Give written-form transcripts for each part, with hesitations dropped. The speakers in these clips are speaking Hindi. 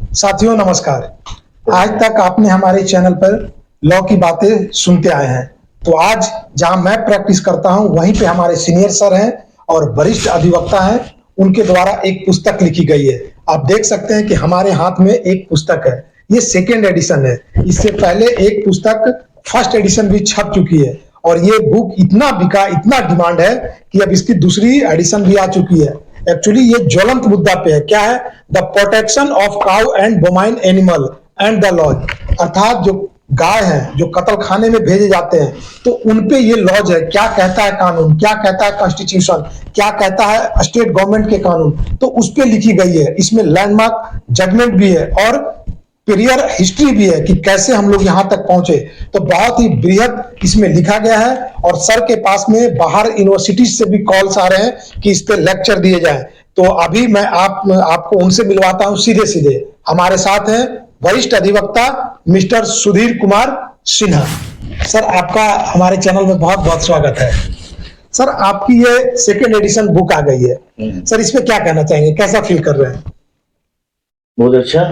साथियों नमस्कार। आज तक आपने हमारे चैनल पर लॉ की बातें सुनते आए हैं। तो आज जहां मैं प्रैक्टिस करता हूं वहीं पे हमारे सीनियर सर हैं और वरिष्ठ अधिवक्ता हैं। उनके द्वारा एक पुस्तक लिखी गई है। आप देख सकते हैं कि हमारे हाथ में एक पुस्तक है। ये सेकेंड एडिशन है। इससे पहले एक पुस्तक फर्स्ट एडिशन भी छप चुकी है और ये बुक इतना बिका, इतना डिमांड है कि अब इसकी दूसरी एडिशन भी आ चुकी है। एक्चुअली ये ज्वलंत मुद्दा पे है। क्या है? The protection of cow and bovine animal and the laws, अर्थात जो गाय हैं जो कत्ल खाने में भेजे जाते हैं तो उनपे ये लॉज है। क्या कहता है कानून, क्या कहता है कॉन्स्टिट्यूशन, क्या कहता है स्टेट गवर्नमेंट के कानून, तो उस पे लिखी गई है। इसमें लैंडमार्क जजमेंट भी है और पीरियर हिस्ट्री भी है कि कैसे हम लोग यहाँ तक पहुंचे। तो बहुत ही बृहद इसमें लिखा गया है और सर के पास में बाहर यूनिवर्सिटी से भी कॉल्स आ रहे हैं कि इस पे लेक्चर दिए जाएं। तो अभी मैं आपको उनसे मिलवाता हूं सीधे सीधे। हमारे साथ हैं वरिष्ठ अधिवक्ता मिस्टर सुधीर कुमार सिन्हा। सर आपका हमारे चैनल में बहुत बहुत स्वागत है। सर आपकी ये सेकेंड एडिशन बुक आ गई है। सर इसमें क्या कहना चाहेंगे, कैसा फील कर रहे हैं? बहुत अच्छा,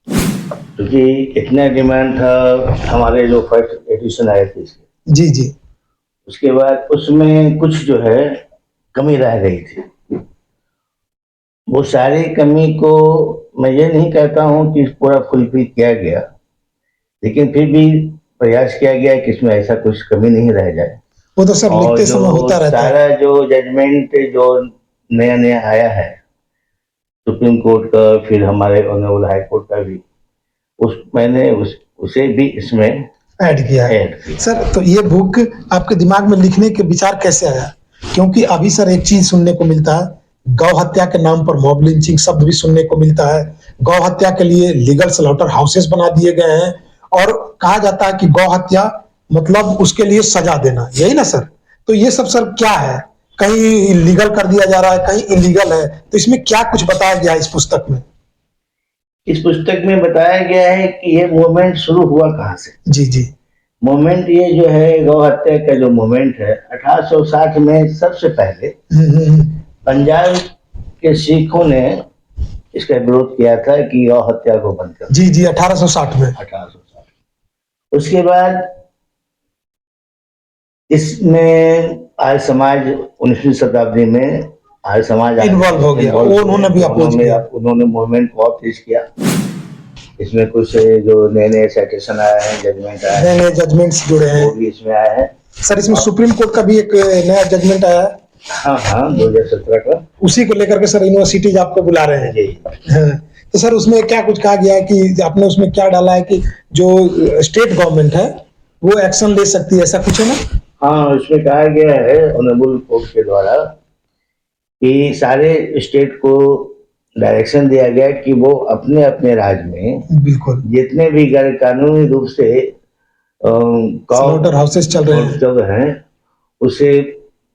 क्योंकि इतना डिमांड था हमारे जो फर्स्ट एडिशन आए थे इसके। जी जी। उसके बाद उसमें कुछ जो है कमी रह गई थी। वो सारी कमी को मैं ये नहीं कहता हूँ कि पूरा फुलफिल किया गया, लेकिन फिर भी प्रयास किया गया कि इसमें ऐसा कुछ कमी नहीं रह जाए। वो तो सर लिखते समय होता रहता है। सारा जो जजमेंट जो नया नया आया है सुप्रीम कोर्ट का, फिर हमारे ऑनरेबल हाई कोर्ट का भी, मैंने उसे भी इसमें ऐड किया है। सर तो ये बुक आपके दिमाग में लिखने के विचार कैसे आया? क्योंकि अभी सर एक चीज सुनने को मिलता है, गौ हत्या के नाम पर मॉब लिंचिंग शब्द भी सुनने को मिलता है। गौ हत्या के लिए लीगल स्लॉटर हाउसेस बना दिए गए हैं और कहा जाता है कि गौ हत्या मतलब उसके लिए सजा देना, यही ना सर? तो ये सब सर क्या है? कहीं लीगल कर दिया जा रहा है, कहीं इलीगल है। तो इसमें क्या कुछ बताया गया है इस पुस्तक में? इस पुस्तक में बताया गया है कि ये मूवमेंट शुरू हुआ कहाँ से। जी जी। मूवमेंट ये जो है गौ हत्या का जो मूवमेंट है 1860 में सबसे पहले पंजाब के सिखों ने इसका विरोध किया था कि गौ हत्या को बंद कर। जी जी, 1860 में। 1860। उसके बाद इसमें आर्य समाज 19वीं शताब्दी में आर्य समाज इन्वॉल्व हो गया, उन्होंने भी अपोज किया। उन्होंने मूवमेंट को तेज किया। इसमें कुछ जो नए नए साइटेशन आया है, जजमेंट आया है, नए जजमेंट्स जुड़े हैं, वो भी इसमें आया है। सर इसमें सुप्रीम कोर्ट का भी एक नया जजमेंट आया है। हाँ, 2017 का। उसी को लेकर के सर यूनिवर्सिटीज आपको बुला रहे हैं। हाँ। तो सर उसमें क्या कुछ कहा गया है कि आपने उसमें क्या डाला है कि जो स्टेट गवर्नमेंट है वो एक्शन ले सकती है, ऐसा कुछ है ना? हाँ, उसमें कहा गया है ऑनरेबल कोर्ट के द्वारा कि सारे स्टेट को डायरेक्शन दिया गया कि वो अपने अपने राज्य में बिल्कुल जितने भी गैर कानूनी रूप से स्लॉटर हाउसेस चल रहे हैं उसे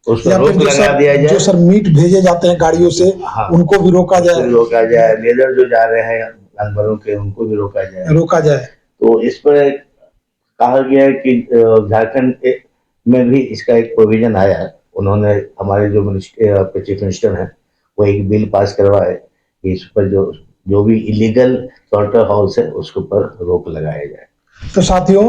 उस पर रोक लगा दिया जाए। जो सर मीट भेजे जाते हैं गाड़ियों से, हाँ, उनको भी रोका जाए। लेजर जो जा रहे हैं जानवरों के, उनको भी रोका जाए। तो इस पर कहा गया कि झारखंड में भी इसका एक प्रोविजन आया है। उन्होंने हमारे जो चीफ मिनिस्टर हैं वो एक बिल पास करवाए कि इस पर जो भी इलीगल स्लॉटर हाउस है उसके ऊपर रोक लगाया जाए। तो साथियों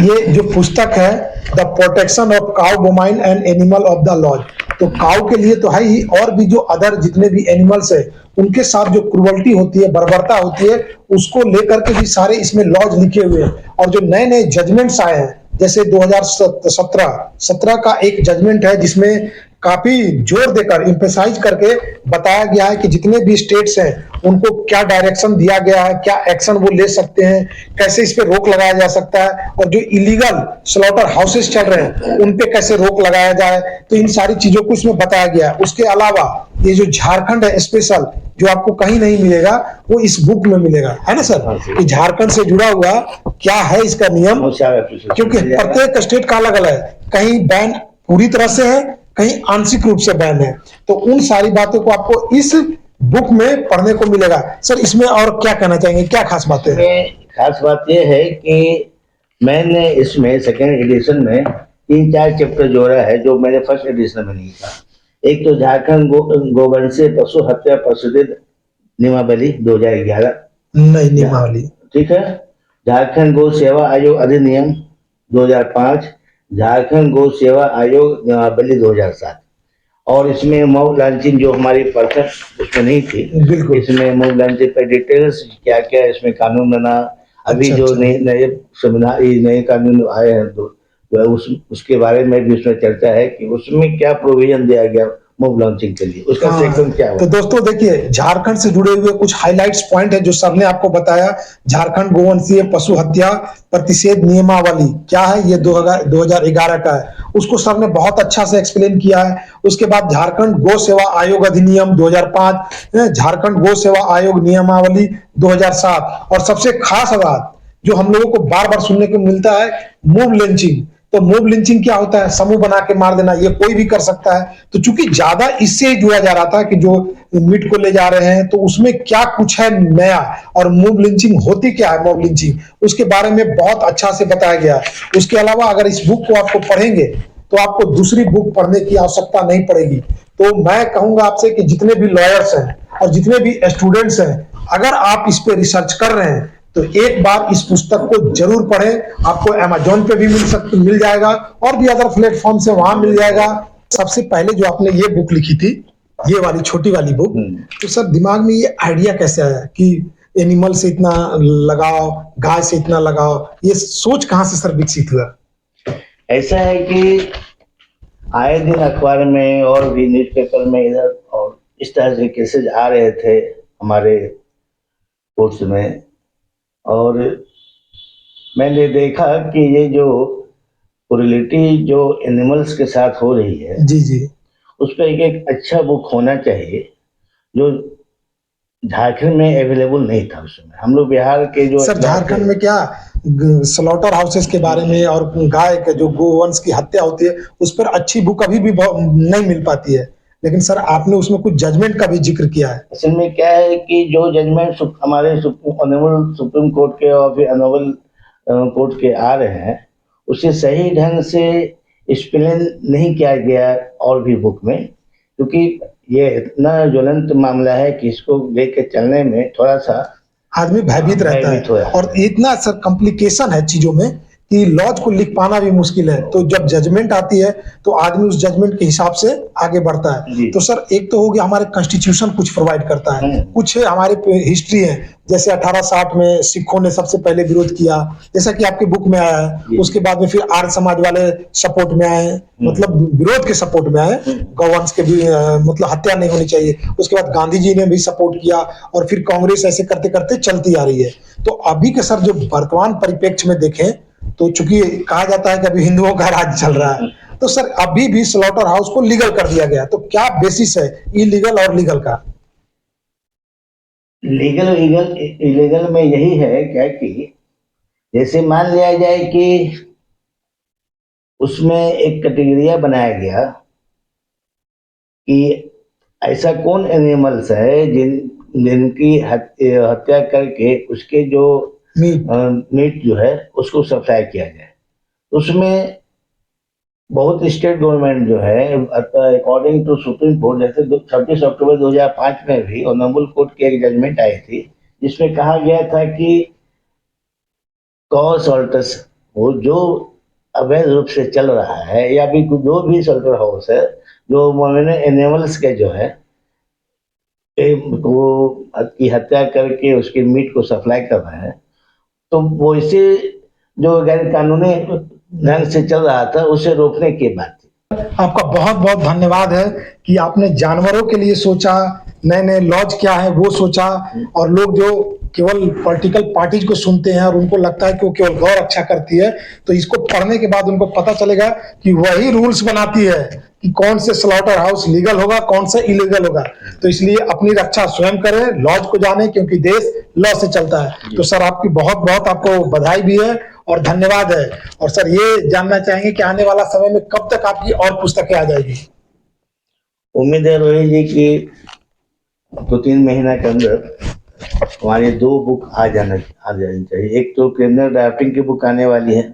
ये जो पुस्तक है the protection of cow bovine and animal of the laws, तो काउ के लिए तो है ही, और भी जो अदर जितने भी एनिमल्स है उनके साथ जो क्रूअल्टी होती है, बर्बरता होती है, उसको लेकर के भी सारे इसमें लॉज लिखे हुए हैं। और जो नए नए जजमेंट्स आए हैं, जैसे 2017 का एक जजमेंट है जिसमें काफी जोर देकर एम्फसाइज करके बताया गया है कि जितने भी स्टेट्स हैं उनको क्या डायरेक्शन दिया गया है, क्या एक्शन वो ले सकते हैं, कैसे इस पे रोक लगाया जा सकता है, और जो इलीगल स्लॉटर हाउसेस चल रहे हैं उन पे कैसे रोक लगाया जाए। तो इन सारी चीजों को इसमें बताया गया है। उसके अलावा ये जो झारखंड है स्पेशल, जो आपको कहीं नहीं मिलेगा वो इस बुक में मिलेगा, है ना सर? कि झारखंड से जुड़ा हुआ क्या है इसका नियम, क्योंकि प्रत्येक स्टेट का अलग अलग है। कहीं बैन पूरी तरह से है, कहीं आंशिक रूप से बैन है। तो उन सारी बातों को आपको इस बुक में पढ़ने को मिलेगा। सर इसमें और क्या कहना चाहेंगे, क्या खास बातें हैं? खास बात यह है कि मैंने इसमें सेकेंड एडिशन में 3-4 चैप्टर जोड़ा है जो मेरे फर्स्ट एडिशन में नहीं था। एक तो झारखंड गोवंशीय पशु हत्या प्रशोधित नियमावली 2011, नहीं नियमावली। ठीक है। झारखंड गौ सेवा आयोग अधिनियम 2005, झारखंड गौ सेवा आयोग नियमावली 2007। और इसमें मॉब लॉन्चिंग जो हमारी परफेक्ट उसमें नहीं थी, बिल्कुल। इसमें मॉब लॉन्चिंग पर डिटेल्स क्या क्या इसमें कानून बना, अभी अच्छा, जो अच्छा। नए संविधान नए कानून आए हैं तो उसके बारे में भी उसमें चर्चा है कि उसमें क्या प्रोविजन दिया गया मॉब लॉन्चिंग के लिए, उसका सेक्शन क्या तो हुआ। दोस्तों देखिए, झारखंड से जुड़े हुए कुछ हाइलाइट्स पॉइंट है जो सर ने आपको बताया। झारखंड गोवंशीय पशु हत्या प्रतिषेध नियमावली क्या है, ये 2011 का है, उसको सर ने बहुत अच्छा से एक्सप्लेन किया है। उसके बाद झारखंड गौ सेवा आयोग अधिनियम 2005, झारखंड गौ सेवा आयोग नियमावली 2007, और सबसे खास बात जो हम लोगों को बार बार सुनने को मिलता है, मूव लिंचिंग। तो मूव लिंचिंग क्या होता है? समूह बना के मार देना, ये कोई भी कर सकता है। तो चूंकि ज्यादा इससे जुड़ा जा रहा था कि जो मीट को ले जा रहे हैं तो उसमें क्या कुछ है नया, और मूव लिंचिंग होती क्या है, मूव लिंचिंग उसके बारे में बहुत अच्छा से बताया गया। उसके अलावा अगर इस बुक को आपको पढ़ेंगे तो आपको दूसरी बुक पढ़ने की आवश्यकता नहीं पड़ेगी। तो मैं कहूंगा आपसे कि जितने भी लॉयर्स हैं और जितने भी स्टूडेंट्स हैं, अगर आप इस पे रिसर्च कर रहे हैं तो एक बार इस पुस्तक को जरूर पढ़ें। आपको अमेजोन पे भी मिल जाएगा, और भी अदर प्लेटफॉर्म से वहां मिल जाएगा। सबसे पहले जो आपने ये बुक लिखी थी, ये वाली छोटी वाली बुक, तो सर दिमाग में ये आइडिया कैसे आया कि एनिमल से इतना लगाओ, गाय से इतना लगाओ? ये सोच कहाँ से सर विकसित हुआ? ऐसा है कि आए दिन अखबार में और भी न्यूज़पेपर में इधर और इस तरह से केसेज आ रहे थे हमारे कोर्स में, और मैंने देखा कि ये जो क्रूरलिटी जो एनिमल्स के साथ हो रही है, जी जी, उस पर एक अच्छा बुक होना चाहिए जो झारखंड में अवेलेबल नहीं था उस समय। हम लोग बिहार के जो सर झारखंड में क्या स्लॉटर हाउसेस के बारे में और गाय के जो गोवंश की हत्या होती है उस पर अच्छी बुक अभी भी नहीं मिल पाती है, लेकिन सर आपने उसमें कुछ जजमेंट का भी जिक्र किया है। असल में क्या है कि जो जजमेंट हमारे ऑनरेबल सुप्रीम कोर्ट के और फिर ऑनरेबल कोर्ट के आ रहे हैं, उसे सही ढंग से एक्सप्लेन नहीं किया गया और भी बुक में, क्योंकि ये इतना ज्वलंत मामला है कि इसको लेके चलने में थोड़ा सा आदमी भयभीत रहता है, और इतना सर कॉम्प्लिकेशन है चीजों में कि लॉज को लिख पाना भी मुश्किल है। तो जब जजमेंट आती है तो आदमी उस जजमेंट के हिसाब से आगे बढ़ता है। तो सर एक तो हो गया हमारे कॉन्स्टिट्यूशन कुछ प्रोवाइड करता है, कुछ हमारे हिस्ट्री है, जैसे 1860 में सिखों ने सबसे पहले विरोध किया, जैसा कि आपकी बुक में आया है। उसके बाद में फिर आर्य समाज वाले सपोर्ट में आए, मतलब विरोध के सपोर्ट में आए, गौवंश के भी मतलब हत्या नहीं होनी चाहिए। उसके बाद गांधी जी ने भी सपोर्ट किया, और फिर कांग्रेस ऐसे करते करते चलती आ रही है। तो अभी के सर जो वर्तमान परिप्रेक्ष्य में देखें तो चूंकि कहा जाता है कि अभी हिंदुओं का राज चल रहा है, तो सर अभी भी स्लॉटर हाउस को लीगल कर दिया गया, तो क्या बेसिस है इलीगल और लीगल का? लीगल लीगल इलीगल में यही है क्या कि जैसे मान लिया जाए कि उसमें एक कैटेगरिया बनाया गया कि ऐसा कौन एनिमल्स है जिनकी हत्या करके उसके जो मीट जो है उसको सप्लाई किया जाए। उसमें बहुत स्टेट गवर्नमेंट जो है अकॉर्डिंग टू सुप्रीम कोर्ट, जैसे 26 अक्टूबर 2005 में भी ऑनरेबल कोर्ट की एक जजमेंट आई थी जिसमें कहा गया था कि गौ सॉल्टर्स वो जो अवैध रूप से चल रहा है या भी जो भी सॉल्टर हाउस है जो एनिमल्स के जो है वो की हत्या करके उसके मीट को सप्लाई कर रहे हैं, तो वो इसे जो गैर कानूनी ढंग से चल रहा था उसे रोकने की बात थी। आपका बहुत बहुत धन्यवाद है कि आपने जानवरों के लिए सोचा, नए नए लॉज क्या है वो सोचा। और लोग जो केवल पॉलिटिकल पार्टीज को सुनते हैं और उनको लगता है कि वो केवल गौ रक्षा करती है, तो इसको पढ़ने के बाद उनको पता चलेगा कि वही रूल्स बनाती है कि कौन से स्लॉटर हाउस लीगल होगा, कौन सा इलीगल होगा। तो इसलिए अपनी रक्षा स्वयं करें, लॉज को जाने, क्योंकि देश लॉ से चलता है। तो सर आपकी बहुत बहुत आपको बधाई भी है और धन्यवाद है। और सर ये जानना चाहेंगे कि आने वाला समय में कब तक आपकी और पुस्तकें आ जाएगी? उम्मीद है रोहित जी की 2-3 महीना के अंदर हमारी 2 बुक आ जानी चाहिए। एक तो क्रिमिनल ड्राफ्टिंग की बुक आने वाली है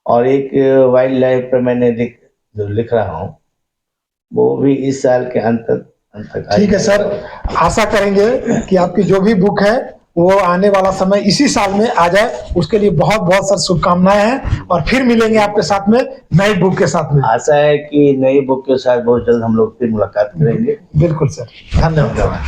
और एक वाइल्ड लाइफ पर मैंने जो लिख रहा हूँ वो भी इस साल के अंत तक। ठीक है सर, आशा करेंगे कि आपकी जो भी बुक है वो आने वाला समय इसी साल में आ जाए, उसके लिए बहुत बहुत सर शुभकामनाएं हैं। और फिर मिलेंगे आपके साथ में नई बुक के साथ में। आशा है कि नई बुक के साथ बहुत जल्द हम लोग फिर मुलाकात करेंगे। बिल्कुल सर, धन्यवाद।